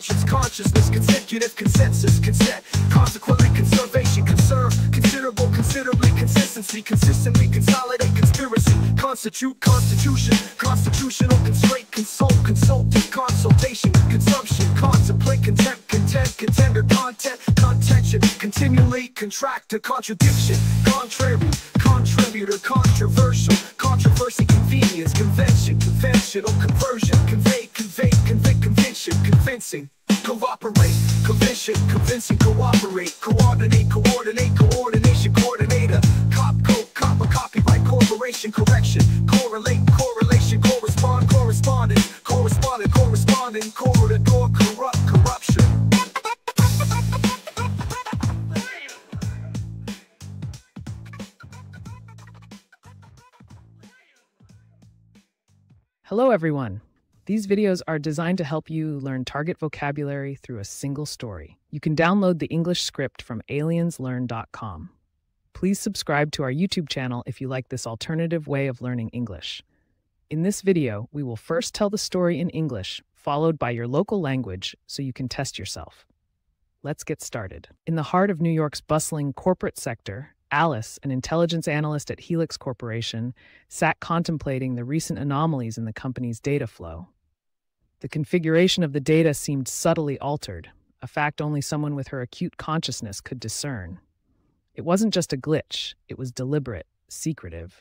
conscience, consciousness, consecutive consensus, consent, consequently conservation, conserve, considerable, considerably, consistency, consistently, consolidate, conspiracy, constitute, constitution, constitutional constraint, consult, consultant, consultation, consumption, contemplate, contempt, content, contender, content, contention, continually, contract to contradiction, contrary, contributor, controversial, controversy, convenience, convention, conventional, conversion, convey, convict, convention, convincing, cooperate, convention, convincing, cooperate, coordinate, coordination, coordinator, copper, copyright, corporation, correction, correlate, correlation, correspond, correspondent, corridor, corruption. Hello everyone! These videos are designed to help you learn target vocabulary through a single story. You can download the English script from alienslearn.com. Please subscribe to our YouTube channel if you like this alternative way of learning English. In this video, we will first tell the story in English, followed by your local language so you can test yourself. Let's get started. In the heart of New York's bustling corporate sector, Alice, an intelligence analyst at Helix Corporation, sat contemplating the recent anomalies in the company's data flow. The configuration of the data seemed subtly altered, a fact only someone with her acute consciousness could discern. It wasn't just a glitch, it was deliberate, secretive.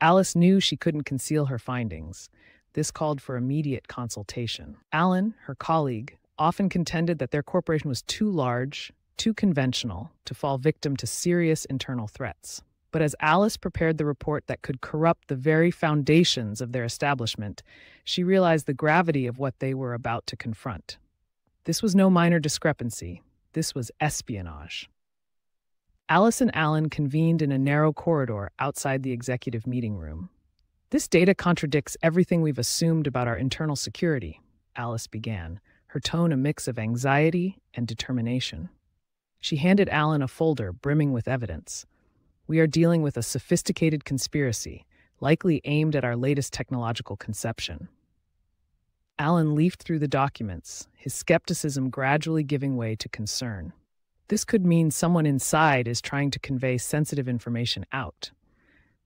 Alice knew she couldn't conceal her findings. This called for immediate consultation. Alan, her colleague, often contended that their corporation was too large, too conventional, to fall victim to serious internal threats. But as Alice prepared the report that could corrupt the very foundations of their establishment, she realized the gravity of what they were about to confront. This was no minor discrepancy. This was espionage. Alice and Alan convened in a narrow corridor outside the executive meeting room. "This data contradicts everything we've assumed about our internal security," Alice began, her tone a mix of anxiety and determination. She handed Alan a folder brimming with evidence. "We are dealing with a sophisticated conspiracy, likely aimed at our latest technological conception." Alan leafed through the documents, his skepticism gradually giving way to concern. This could mean someone inside is trying to convey sensitive information out.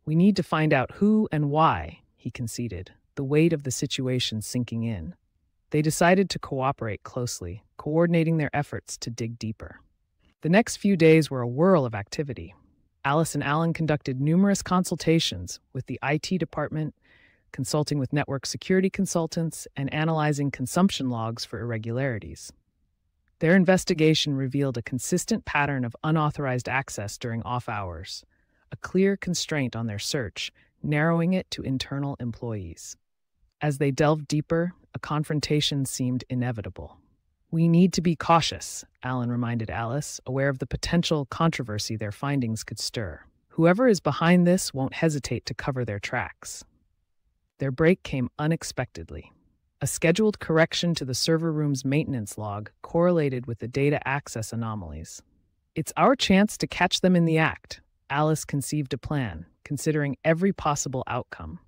"We need to find out who and why," he conceded, the weight of the situation sinking in. They decided to cooperate closely, coordinating their efforts to dig deeper. The next few days were a whirl of activity. Alice and Alan conducted numerous consultations with the IT department, consulting with network security consultants, and analyzing consumption logs for irregularities. Their investigation revealed a consistent pattern of unauthorized access during off hours, a clear constraint on their search, narrowing it to internal employees. As they delved deeper, a confrontation seemed inevitable. "We need to be cautious," Alan reminded Alice, aware of the potential controversy their findings could stir. "Whoever is behind this won't hesitate to cover their tracks." Their break came unexpectedly. A scheduled correction to the server room's maintenance log correlated with the data access anomalies. "It's our chance to catch them in the act," Alice conceived a plan, considering every possible outcome.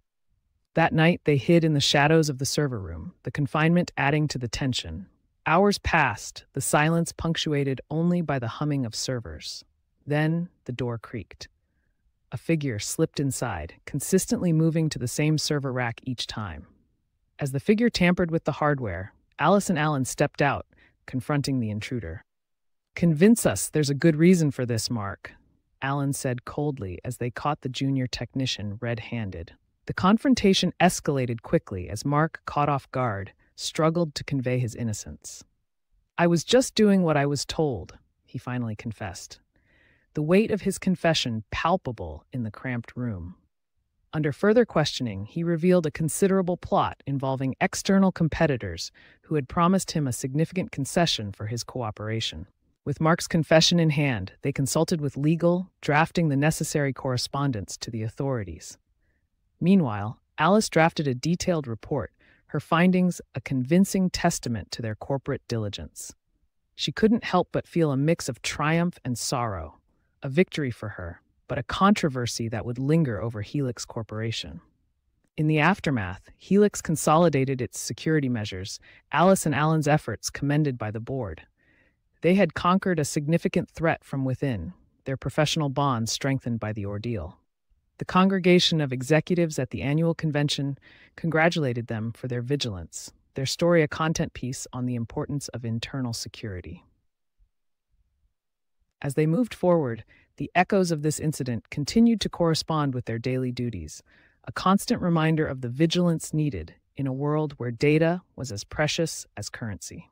That night, they hid in the shadows of the server room, the confinement adding to the tension. Hours passed, the silence punctuated only by the humming of servers. Then the door creaked. A figure slipped inside, consistently moving to the same server rack each time. As the figure tampered with the hardware, Alice and Alan stepped out, confronting the intruder. "Convince us there's a good reason for this, Mark," Alan said coldly as they caught the junior technician red-handed. The confrontation escalated quickly as Mark, caught off guard, struggled to convey his innocence. "I was just doing what I was told," he finally confessed, the weight of his confession palpable in the cramped room. Under further questioning, he revealed a considerable plot involving external competitors who had promised him a significant concession for his cooperation. With Mark's confession in hand, they consulted with legal, drafting the necessary correspondence to the authorities. Meanwhile, Alice drafted a detailed report, her findings a convincing testament to their corporate diligence. She couldn't help but feel a mix of triumph and sorrow, a victory for her, but a controversy that would linger over Helix Corporation. In the aftermath, Helix consolidated its security measures, Alice and Alan's efforts commended by the board. They had conquered a significant threat from within, their professional bonds strengthened by the ordeal. The congregation of executives at the annual convention congratulated them for their vigilance, their story a content piece on the importance of internal security. As they moved forward, the echoes of this incident continued to correspond with their daily duties, a constant reminder of the vigilance needed in a world where data was as precious as currency.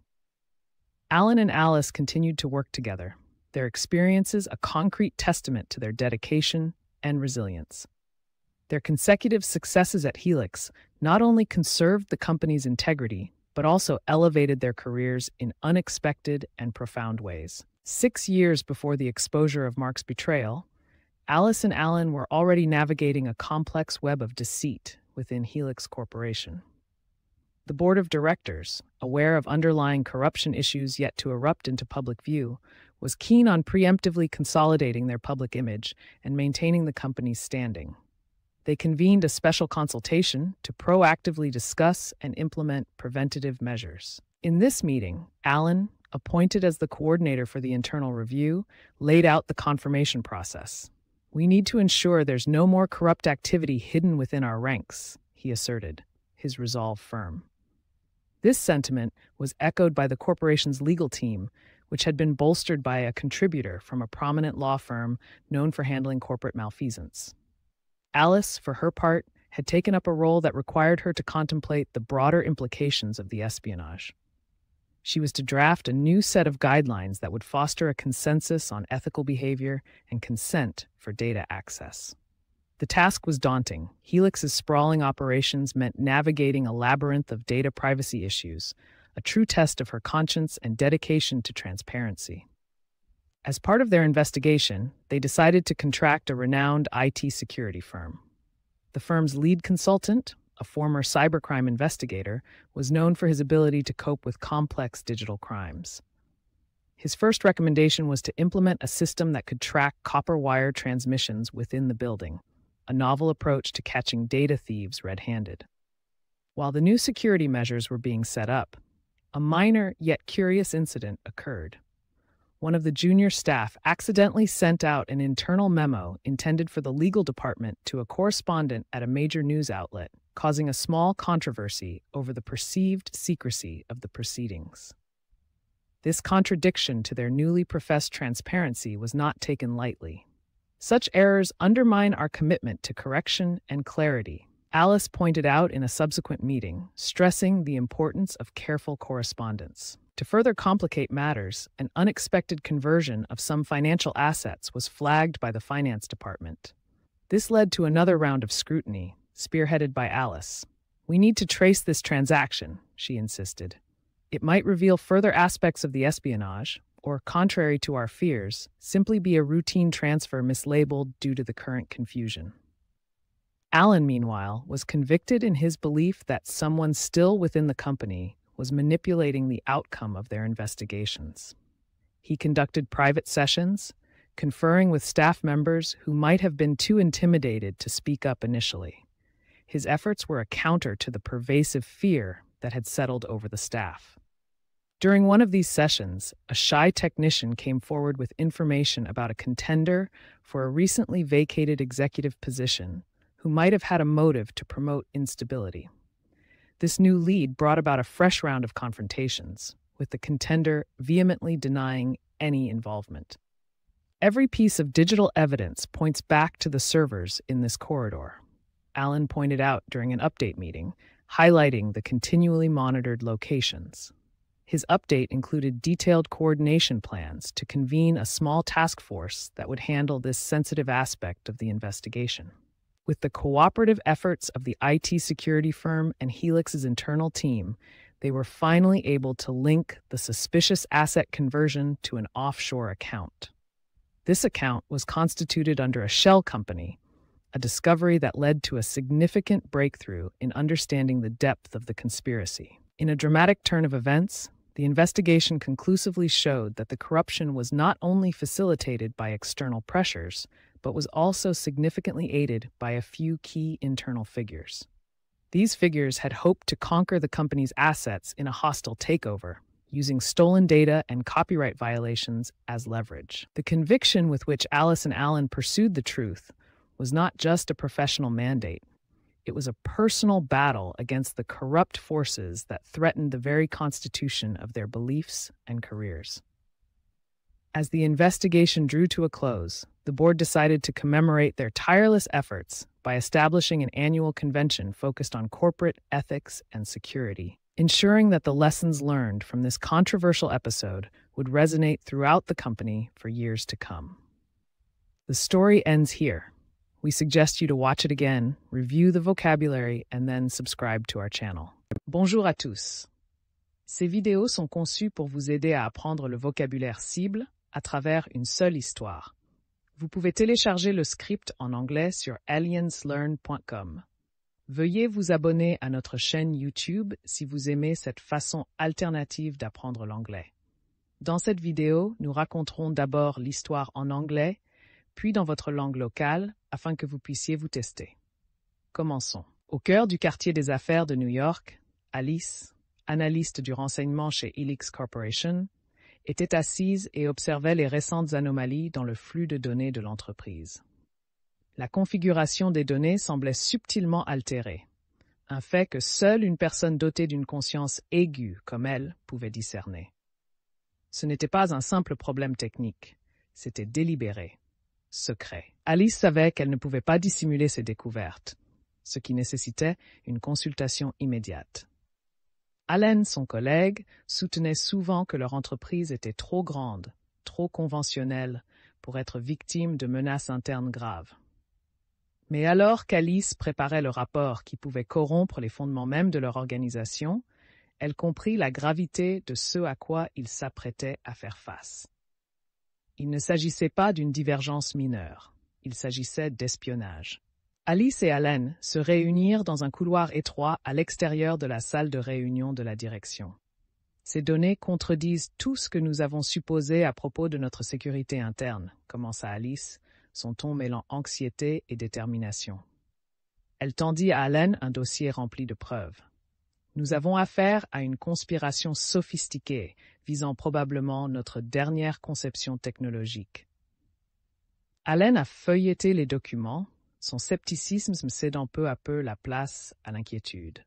Alan and Alice continued to work together, their experiences a concrete testament to their dedication and resilience. Their consecutive successes at Helix not only conserved the company's integrity, but also elevated their careers in unexpected and profound ways. 6 years before the exposure of Mark's betrayal, Alice and Alan were already navigating a complex web of deceit within Helix Corporation. The board of directors, aware of underlying corruption issues yet to erupt into public view, was keen on preemptively consolidating their public image and maintaining the company's standing. They convened a special consultation to proactively discuss and implement preventative measures. In this meeting, Alan, appointed as the coordinator for the internal review, laid out the confirmation process. "We need to ensure there's no more corrupt activity hidden within our ranks," he asserted, his resolve firm. This sentiment was echoed by the corporation's legal team, which had been bolstered by a contributor from a prominent law firm known for handling corporate malfeasance. Alice, for her part, had taken up a role that required her to contemplate the broader implications of the espionage. She was to draft a new set of guidelines that would foster a consensus on ethical behavior and consent for data access. The task was daunting. Helix's sprawling operations meant navigating a labyrinth of data privacy issues, a true test of her conscience and dedication to transparency. As part of their investigation, they decided to contract a renowned IT security firm. The firm's lead consultant, a former cybercrime investigator, was known for his ability to cope with complex digital crimes. His first recommendation was to implement a system that could track copper wire transmissions within the building, a novel approach to catching data thieves red-handed. While the new security measures were being set up, a minor yet curious incident occurred. One of the junior staff accidentally sent out an internal memo intended for the legal department to a correspondent at a major news outlet, causing a small controversy over the perceived secrecy of the proceedings. This contradiction to their newly professed transparency was not taken lightly. Such errors undermine our commitment to correction and clarity, Alice pointed out in a subsequent meeting, stressing the importance of careful correspondence. To further complicate matters, an unexpected conversion of some financial assets was flagged by the finance department. This led to another round of scrutiny, spearheaded by Alice. "We need to trace this transaction," she insisted. "It might reveal further aspects of the espionage, or, contrary to our fears, simply be a routine transfer mislabeled due to the current confusion." Alan, meanwhile, was convicted in his belief that someone still within the company was manipulating the outcome of their investigations. He conducted private sessions, conferring with staff members who might have been too intimidated to speak up initially. His efforts were a counter to the pervasive fear that had settled over the staff. During one of these sessions, a shy technician came forward with information about a contender for a recently vacated executive position who might have had a motive to promote instability. This new lead brought about a fresh round of confrontations, with the contender vehemently denying any involvement. "Every piece of digital evidence points back to the servers in this corridor," Alan pointed out during an update meeting, highlighting the continually monitored locations. His update included detailed coordination plans to convene a small task force that would handle this sensitive aspect of the investigation. With the cooperative efforts of the IT security firm and Helix's internal team, they were finally able to link the suspicious asset conversion to an offshore account. This account was constituted under a shell company, a discovery that led to a significant breakthrough in understanding the depth of the conspiracy. In a dramatic turn of events, the investigation conclusively showed that the corruption was not only facilitated by external pressures, but was also significantly aided by a few key internal figures. These figures had hoped to conquer the company's assets in a hostile takeover, using stolen data and copyright violations as leverage. The conviction with which Alice and Alan pursued the truth was not just a professional mandate. It was a personal battle against the corrupt forces that threatened the very constitution of their beliefs and careers. As the investigation drew to a close, the board decided to commemorate their tireless efforts by establishing an annual convention focused on corporate ethics and security, ensuring that the lessons learned from this controversial episode would resonate throughout the company for years to come. The story ends here. We suggest you to watch it again, review the vocabulary, and then subscribe to our channel. Bonjour à tous. Ces vidéos sont conçues pour vous aider à apprendre le vocabulaire cible à travers une seule histoire. Vous pouvez télécharger le script en anglais sur alienslearn.com. Veuillez vous abonner à notre chaîne YouTube si vous aimez cette façon alternative d'apprendre l'anglais. Dans cette vidéo, nous raconterons d'abord l'histoire en anglais, puis dans votre langue locale, afin que vous puissiez vous tester. Commençons. Au cœur du quartier des affaires de New York, Alice, analyste du renseignement chez Helix Corporation, était assise et observait les récentes anomalies dans le flux de données de l'entreprise. La configuration des données semblait subtilement altérée, un fait que seule une personne dotée d'une conscience aiguë comme elle pouvait discerner. Ce n'était pas un simple problème technique, c'était délibéré, secret. Alice savait qu'elle ne pouvait pas dissimuler ses découvertes, ce qui nécessitait une consultation immédiate. Alan, son collègue, soutenait souvent que leur entreprise était trop grande, trop conventionnelle, pour être victime de menaces internes graves. Mais alors qu'Alice préparait le rapport qui pouvait corrompre les fondements mêmes de leur organisation, elle comprit la gravité de ce à quoi ils s'apprêtaient à faire face. Il ne s'agissait pas d'une divergence mineure, il s'agissait d'espionnage. Alice et Alan se réunirent dans un couloir étroit à l'extérieur de la salle de réunion de la direction. Ces données contredisent tout ce que nous avons supposé à propos de notre sécurité interne, commença Alice, son ton mêlant anxiété et détermination. Elle tendit à Alan un dossier rempli de preuves. Nous avons affaire à une conspiration sophistiquée, visant probablement notre dernière conception technologique. Alan a feuilleté les documents, son scepticisme cédant peu à peu la place à l'inquiétude.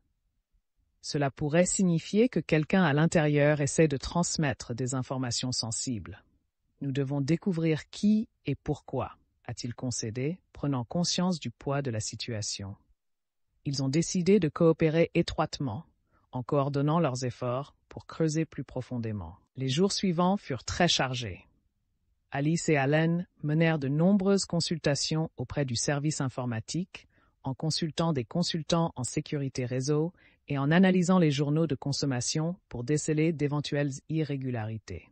Cela pourrait signifier que quelqu'un à l'intérieur essaie de transmettre des informations sensibles. Nous devons découvrir qui et pourquoi, a-t-il concédé, prenant conscience du poids de la situation. Ils ont décidé de coopérer étroitement, en coordonnant leurs efforts pour creuser plus profondément. Les jours suivants furent très chargés. Alice et Alan menèrent de nombreuses consultations auprès du service informatique, en consultant des consultants en sécurité réseau et en analysant les journaux de consommation pour déceler d'éventuelles irrégularités.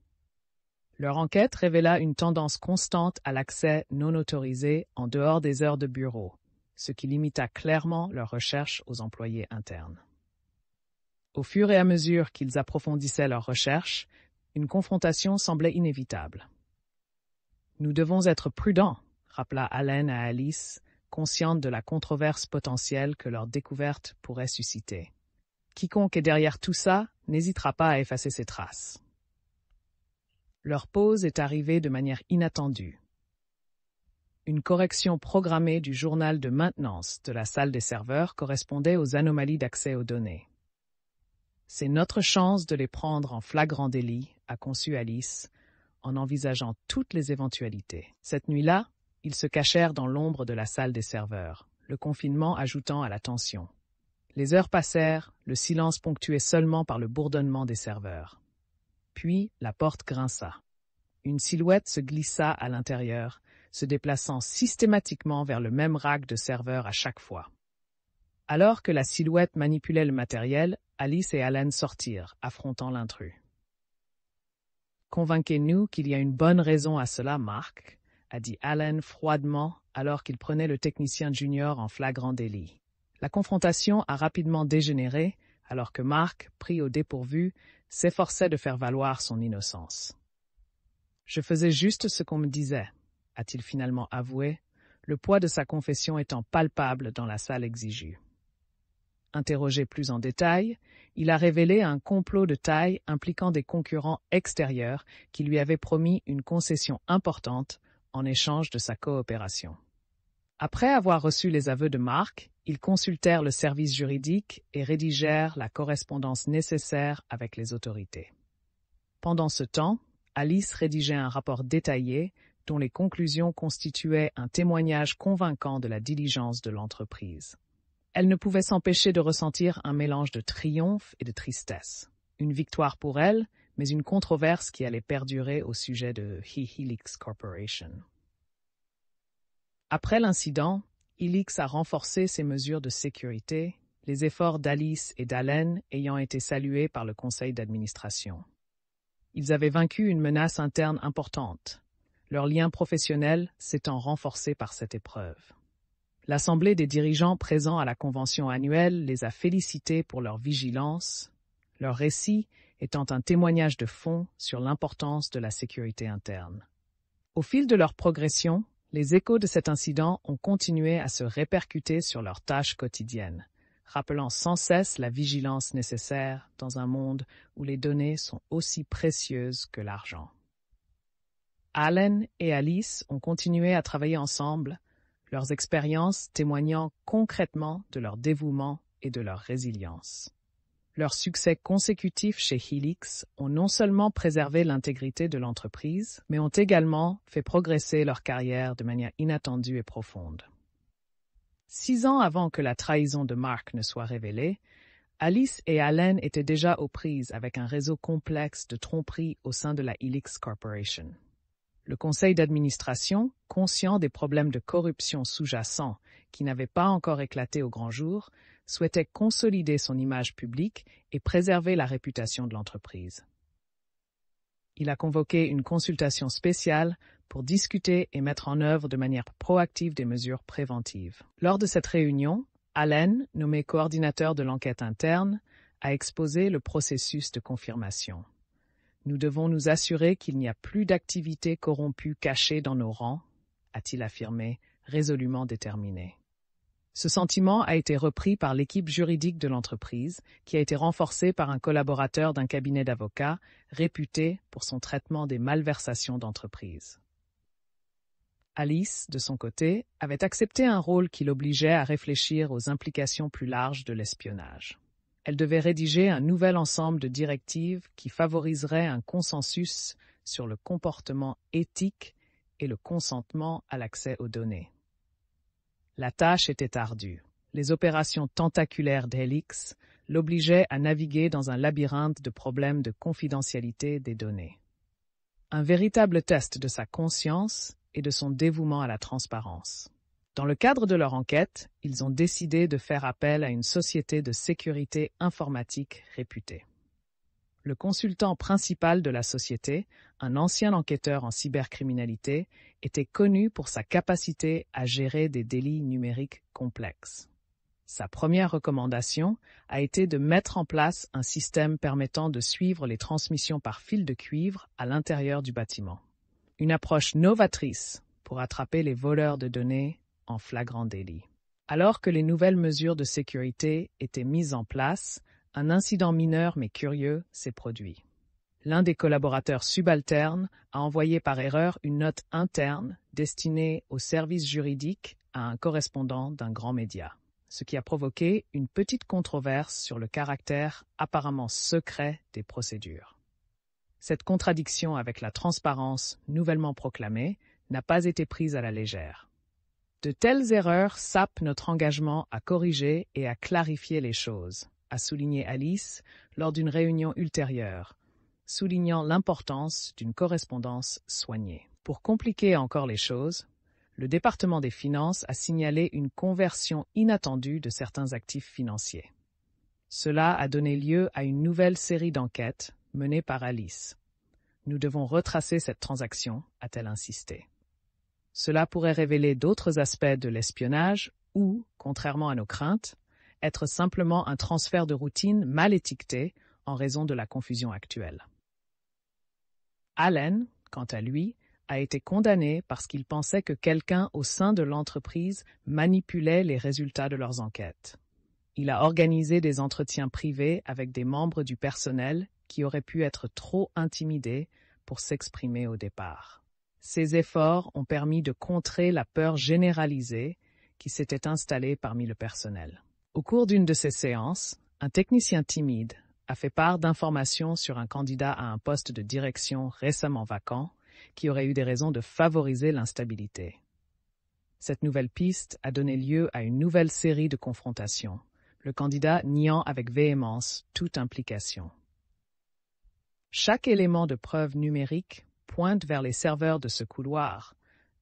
Leur enquête révéla une tendance constante à l'accès non autorisé en dehors des heures de bureau, ce qui limita clairement leurs recherches aux employés internes. Au fur et à mesure qu'ils approfondissaient leurs recherches, une confrontation semblait inévitable. « Nous devons être prudents », rappela Alan à Alice, consciente de la controverse potentielle que leur découverte pourrait susciter. « Quiconque est derrière tout ça n'hésitera pas à effacer ses traces. » Leur pause est arrivée de manière inattendue. Une correction programmée du journal de maintenance de la salle des serveurs correspondait aux anomalies d'accès aux données. « C'est notre chance de les prendre en flagrant délit », a conçu Alice, en envisageant toutes les éventualités. Cette nuit-là, ils se cachèrent dans l'ombre de la salle des serveurs, le confinement ajoutant à la tension. Les heures passèrent, le silence ponctué seulement par le bourdonnement des serveurs. Puis, la porte grinça. Une silhouette se glissa à l'intérieur, se déplaçant systématiquement vers le même rack de serveurs à chaque fois. Alors que la silhouette manipulait le matériel, Alice et Alan sortirent, affrontant l'intrus. « Convainquez-nous qu'il y a une bonne raison à cela, Mark, » a dit Alan froidement alors qu'il prenait le technicien junior en flagrant délit. La confrontation a rapidement dégénéré alors que Mark, pris au dépourvu, s'efforçait de faire valoir son innocence. « Je faisais juste ce qu'on me disait », a-t-il finalement avoué, le poids de sa confession étant palpable dans la salle exiguë. Interrogé plus en détail, il a révélé un complot de taille impliquant des concurrents extérieurs qui lui avaient promis une concession importante en échange de sa coopération. Après avoir reçu les aveux de Mark, ils consultèrent le service juridique et rédigèrent la correspondance nécessaire avec les autorités. Pendant ce temps, Alice rédigeait un rapport détaillé dont les conclusions constituaient un témoignage convaincant de la diligence de l'entreprise. Elle ne pouvait s'empêcher de ressentir un mélange de triomphe et de tristesse. Une victoire pour elle, mais une controverse qui allait perdurer au sujet de Helix Corporation. Après l'incident, Helix a renforcé ses mesures de sécurité, les efforts d'Alice et d'Allen ayant été salués par le conseil d'administration. Ils avaient vaincu une menace interne importante, leur lien professionnel s'étant renforcé par cette épreuve. L'Assemblée des dirigeants présents à la convention annuelle les a félicités pour leur vigilance, leur récit étant un témoignage de fond sur l'importance de la sécurité interne. Au fil de leur progression, les échos de cet incident ont continué à se répercuter sur leurs tâches quotidiennes, rappelant sans cesse la vigilance nécessaire dans un monde où les données sont aussi précieuses que l'argent. Allen et Alice ont continué à travailler ensemble, leurs expériences témoignant concrètement de leur dévouement et de leur résilience. Leurs succès consécutifs chez Helix ont non seulement préservé l'intégrité de l'entreprise, mais ont également fait progresser leur carrière de manière inattendue et profonde. 6 ans avant que la trahison de Mark ne soit révélée, Alice et Allen étaient déjà aux prises avec un réseau complexe de tromperies au sein de la Helix Corporation. Le conseil d'administration, conscient des problèmes de corruption sous-jacents qui n'avaient pas encore éclaté au grand jour, souhaitait consolider son image publique et préserver la réputation de l'entreprise. Il a convoqué une consultation spéciale pour discuter et mettre en œuvre de manière proactive des mesures préventives. Lors de cette réunion, Allen, nommé coordinateur de l'enquête interne, a exposé le processus de confirmation. Nous devons nous assurer qu'il n'y a plus d'activités corrompues cachées dans nos rangs, a-t-il affirmé, résolument déterminé. Ce sentiment a été repris par l'équipe juridique de l'entreprise, qui a été renforcée par un collaborateur d'un cabinet d'avocats réputé pour son traitement des malversations d'entreprise. Alice, de son côté, avait accepté un rôle qui l'obligeait à réfléchir aux implications plus larges de l'espionnage. Elle devait rédiger un nouvel ensemble de directives qui favoriserait un consensus sur le comportement éthique et le consentement à l'accès aux données. La tâche était ardue. Les opérations tentaculaires d'Helix l'obligeaient à naviguer dans un labyrinthe de problèmes de confidentialité des données. Un véritable test de sa conscience et de son dévouement à la transparence. Dans le cadre de leur enquête, ils ont décidé de faire appel à une société de sécurité informatique réputée. Le consultant principal de la société, un ancien enquêteur en cybercriminalité, était connu pour sa capacité à gérer des délits numériques complexes. Sa première recommandation a été de mettre en place un système permettant de suivre les transmissions par fil de cuivre à l'intérieur du bâtiment. Une approche novatrice pour attraper les voleurs de données en flagrant délit. Alors que les nouvelles mesures de sécurité étaient mises en place, un incident mineur mais curieux s'est produit. L'un des collaborateurs subalternes a envoyé par erreur une note interne destinée au service juridique à un correspondant d'un grand média, ce qui a provoqué une petite controverse sur le caractère apparemment secret des procédures. Cette contradiction avec la transparence nouvellement proclamée n'a pas été prise à la légère. De telles erreurs sapent notre engagement à corriger et à clarifier les choses, a souligné Alice lors d'une réunion ultérieure, soulignant l'importance d'une correspondance soignée. Pour compliquer encore les choses, le département des finances a signalé une conversion inattendue de certains actifs financiers. Cela a donné lieu à une nouvelle série d'enquêtes menées par Alice. Nous devons retracer cette transaction, a-t-elle insisté. Cela pourrait révéler d'autres aspects de l'espionnage ou, contrairement à nos craintes, être simplement un transfert de routine mal étiqueté en raison de la confusion actuelle. Allen, quant à lui, a été condamné parce qu'il pensait que quelqu'un au sein de l'entreprise manipulait les résultats de leurs enquêtes. Il a organisé des entretiens privés avec des membres du personnel qui auraient pu être trop intimidés pour s'exprimer au départ. Ces efforts ont permis de contrer la peur généralisée qui s'était installée parmi le personnel. Au cours d'une de ces séances, un technicien timide a fait part d'informations sur un candidat à un poste de direction récemment vacant qui aurait eu des raisons de favoriser l'instabilité. Cette nouvelle piste a donné lieu à une nouvelle série de confrontations, le candidat niant avec véhémence toute implication. Chaque élément de preuve numérique pointe vers les serveurs de ce couloir,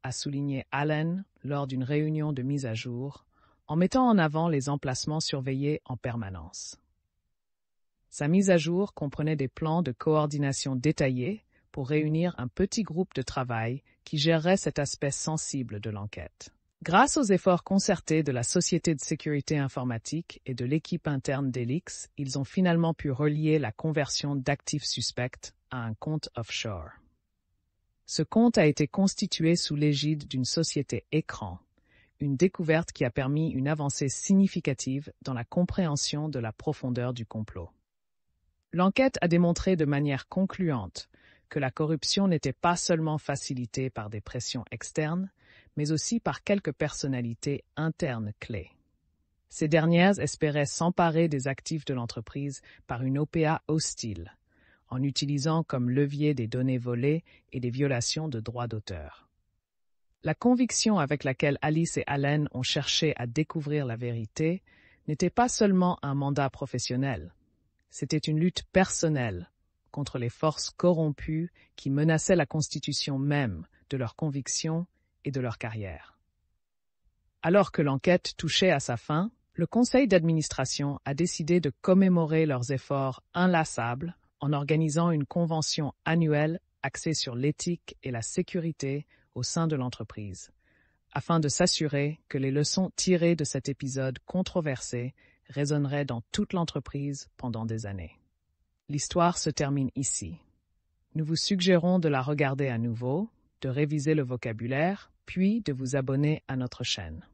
a souligné Allen lors d'une réunion de mise à jour, en mettant en avant les emplacements surveillés en permanence. Sa mise à jour comprenait des plans de coordination détaillés pour réunir un petit groupe de travail qui gérerait cet aspect sensible de l'enquête. Grâce aux efforts concertés de la Société de sécurité informatique et de l'équipe interne d'Helix, ils ont finalement pu relier la conversion d'actifs suspects à un compte offshore. Ce compte a été constitué sous l'égide d'une société écran, une découverte qui a permis une avancée significative dans la compréhension de la profondeur du complot. L'enquête a démontré de manière concluante que la corruption n'était pas seulement facilitée par des pressions externes, mais aussi par quelques personnalités internes clés. Ces dernières espéraient s'emparer des actifs de l'entreprise par une OPA hostile, en utilisant comme levier des données volées et des violations de droits d'auteur. La conviction avec laquelle Alice et Allen ont cherché à découvrir la vérité n'était pas seulement un mandat professionnel, c'était une lutte personnelle contre les forces corrompues qui menaçaient la constitution même de leurs convictions et de leur carrière. Alors que l'enquête touchait à sa fin, le conseil d'administration a décidé de commémorer leurs efforts inlassables en organisant une convention annuelle axée sur l'éthique et la sécurité au sein de l'entreprise, afin de s'assurer que les leçons tirées de cet épisode controversé résonneraient dans toute l'entreprise pendant des années. L'histoire se termine ici. Nous vous suggérons de la regarder à nouveau, de réviser le vocabulaire, puis de vous abonner à notre chaîne.